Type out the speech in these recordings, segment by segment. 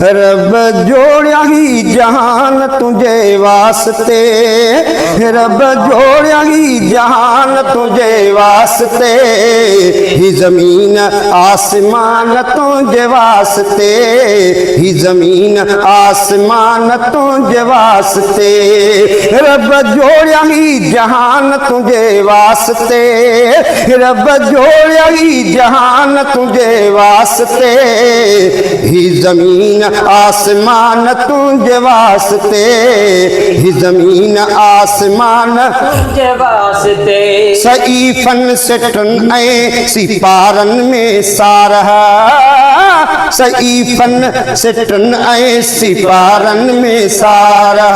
रब जोड़िया ही जहान तुझे वास्ते, रब जोड़िया ही जहान तुझे वास्ते, ही जमीन आसमान तुझे वास्ते, ही जमीन आसमान तुझे वास्ते। रब जोड़िया ही जहान तुझे वास्ते, रब जोड़िया ही जहान तुझे वास्ते, ही जमीन आसमान तुझे वास्ते, ही जमीन आसमान तुझे वास्ते। सईफन से टन सिपारन में सारा, सईफन से टन सिपारन में सारा,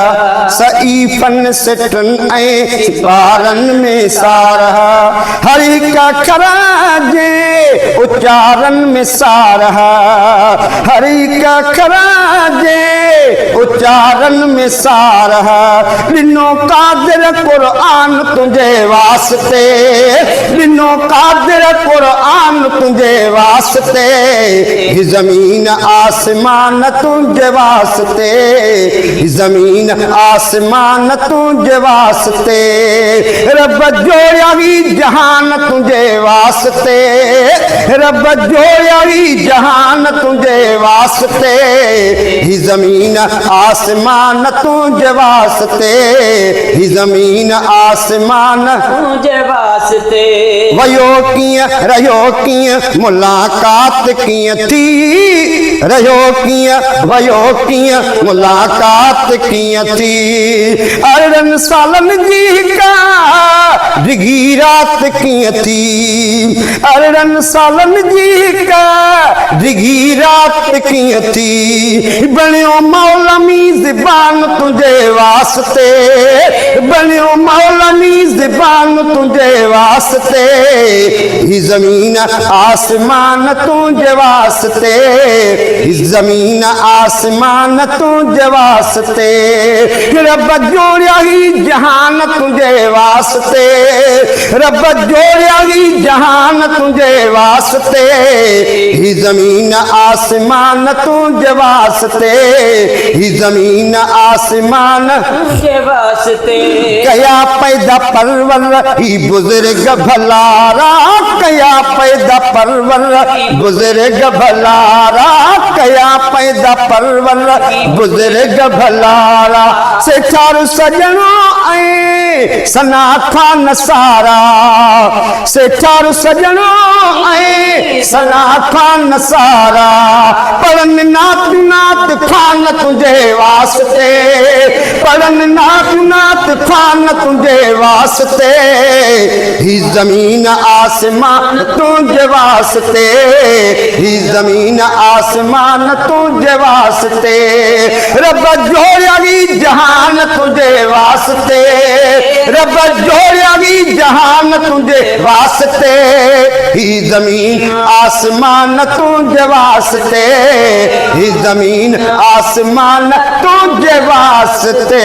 सईफन से टन सिपारन में सारा। हरि का खराजे उच्चारण में सारा, हरि का खराजे उच्चारण में सारा। बिनो कादिर कुरान तुझे वास्ते, बिनो कादिर कुरान तुझे वास्ते, ही जमीन आसमान तुझे वास्ते, ही जमीन आसमान तुझे वास्ते। रब जोड़िया ही जहान तुझे वास्ते, रब जोड़िया ही जहान तुझे वास्ते, ही जमीन आसमान तुझे वास्ते, ही जमीन आसमान तुझे वास्ते। वयो किया रयो किया मुलाकात किया थी, रयो किया वयो किया मुलाकात किया थी। अरन सालन जी का डिगी रात किया थी, अरन सालन जी का डिगी रात किया थी। बनियो मौलमी ज़बान तुझे वास्ते, बनियो मौलमी ज़बान तुझे वास्ते, ही जमीन आसमान तुझे वास्ते, ही जमीन आसमान तुझे वास्ते। रब जोड़िया ही जहान तुझे वास्ते, रब जोड़िया ही जहान तुझे वास्ते, ही जमीन आसमान तुझे वास्ते, ही जमीन आसमान तुझे वास्ते। कया पैदा परवर ही बुजुर्ग भलारा, कया पैदा परवर बुजुर्ग भलारा, कया पैदा परवर बुजुर्ग भलारा। से चार सजनों आए सना खान सारा, से चार सजनों आए सना खान सारा। पढ़न नात नात खान तुझे वास्ते, पढ़न नात नात खान तुझे वास्ते, ही जमीन आसमान तुझे वास्ते, ही जमीन आसमान तुझे वास्ते। रब जोड़िया ही जहान तुझे वास्ते, रब जोड़िया ही जहान तुझे वास्ते, ही जमीन आसमान तुझे वास्ते, ही जमीन आसमान तुझे वास्ते।